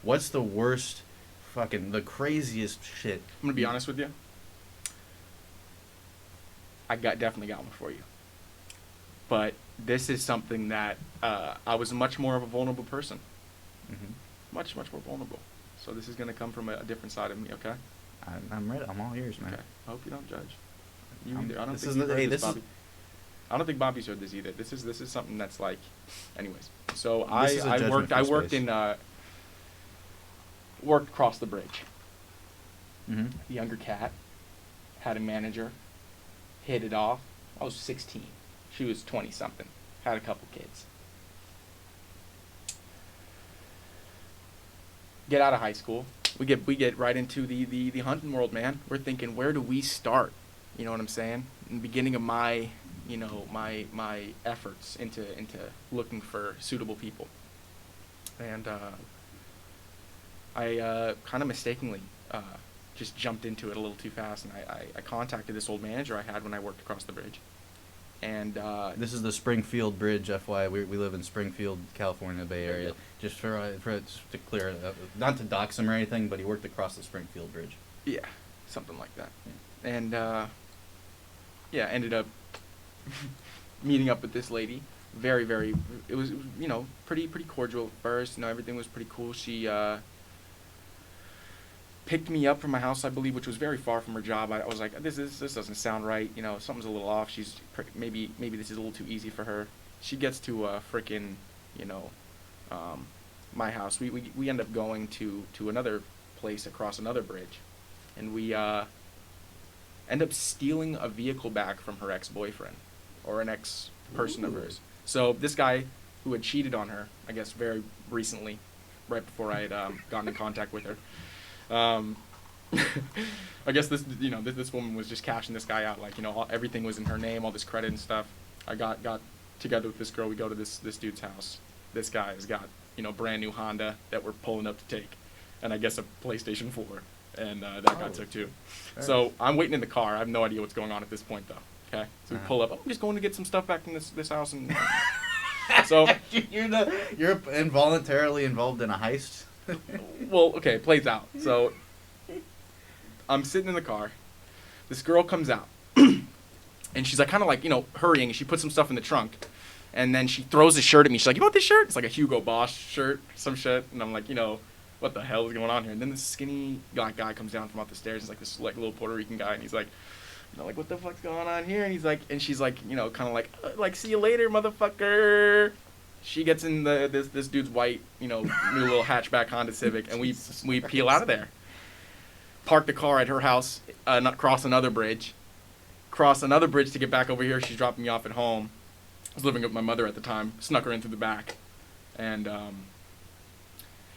What's the worst, the craziest shit? I'm gonna be honest with you. Definitely got one for you. But this is something that I was much more of a vulnerable person. Mm-hmm. Much more vulnerable. So this is gonna come from a different side of me. Okay. I'm ready. I'm all ears, man. Okay. I hope you don't judge. You I'm- either. I don't this think is you've the- heard hey, this, this is- Bobby. I don't think Bobby's heard this either. This is something that's like, anyways. So This is a I worked judgment-free space. worked across the bridge. Mm-hmm. Younger cat, had a manager, hit it off. I was 16. She was 20 something. Had a couple kids. Get out of high school. We get right into the hunting world, man. We're thinking, where do we start? You know what I'm saying? In the beginning of my my efforts into looking for suitable people. And I kind of mistakenly just jumped into it a little too fast, and I contacted this old manager I had when I worked across the bridge. And This is the Springfield Bridge, FYI. We live in Springfield, California, Bay Area. Yep. Just just to clear it up, not to dox him or anything, but he worked across the Springfield Bridge. yeah, something like that. And yeah, ended up meeting up with this lady. Very, it was pretty cordial at first. Everything was pretty cool. She picked me up from my house, I believe, which was very far from her job. I was like, this doesn't sound right. Something's a little off. Maybe this is a little too easy for her. She gets to frickin' my house. We end up going to another place across another bridge, and we end up stealing a vehicle back from her ex-boyfriend or an ex-person of hers. So this guy who had cheated on her, I guess very recently, right before I had gotten in contact with her. I guess this woman was just cashing this guy out. Everything was in her name, all this credit and stuff. I got together with this girl. We go to this dude's house. This guy has got brand new Honda that we're pulling up to take, and I guess a PlayStation 4, and that got took too. So I'm waiting in the car. I have no idea what's going on at this point though. Okay, so we pull up. I'm just going to get some stuff back from this house, and so you're involuntarily involved in a heist. well, okay, it plays out. So I'm sitting in the car. This girl comes out, and she's like kind of like hurrying. And she puts some stuff in the trunk, and then she throws a shirt at me. She's like, "You want this shirt?" It's like a Hugo Boss shirt, some shit. And I'm like, what the hell is going on here? And then this skinny guy comes down from up the stairs. He's like this little Puerto Rican guy, and he's like, what the fuck's going on here? And he's like, and she's like, kind of like, see you later, motherfucker. She gets in this dude's white, new little hatchback Honda Civic, and we peel out of there. Park the car at her house, cross another bridge to get back over here. She's dropping me off at home. I was living with my mother at the time. Snuck her in through the back, and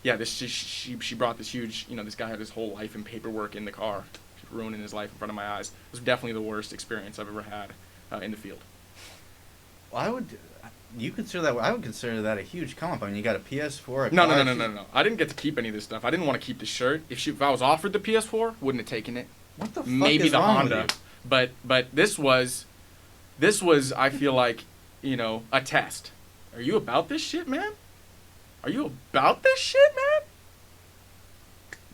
yeah, she brought this huge, this guy had his whole life and paperwork in the car, ruining his life in front of my eyes. It was definitely the worst experience I've ever had in the field. Well, you consider that? I would consider that a huge come up. I mean, you got a PS4. No. I didn't get to keep any of this stuff. I didn't want to keep the shirt. If I was offered the PS4, wouldn't have taken it. What the fuck Maybe is the wrong Honda, with you? but this was, I feel like, a test. Are you about this shit, man? Are you about this shit, man?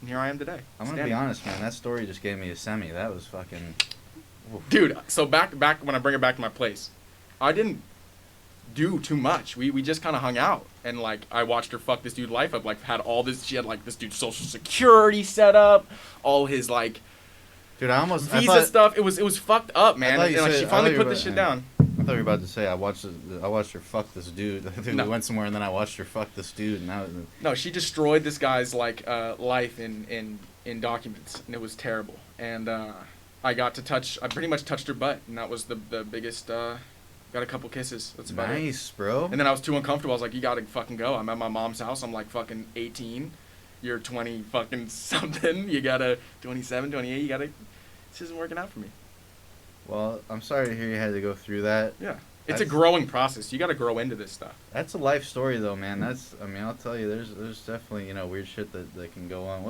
And here I am today. I'm gonna be honest, man. That story just gave me a semi. That was fucking. Oof. Dude, so back when I bring it back to my place, I didn't do too much. We just kind of hung out, and I watched her fuck this dude life up. Had all this. She had this dude's social security set up, all his Dude, visa stuff. It was fucked up, man. And she finally put this shit down. I thought you were about to say I watched her fuck this dude. I think No. we went somewhere and then I watched her fuck this dude, and that was. No, she destroyed this guy's life in documents, and it was terrible. And I pretty much touched her butt, and that was the biggest. Got a couple kisses. That's about it. Nice, bro. And then I was too uncomfortable. I was like, you gotta fucking go. I'm at my mom's house. I'm fucking 18. You're 20 fucking something. You gotta 27, 28. You gotta. This isn't working out for me. Well, I'm sorry to hear you had to go through that. Yeah. It's a growing process. You gotta grow into this stuff. That's a life story, though, man. I'll tell you, there's definitely weird shit that can go on.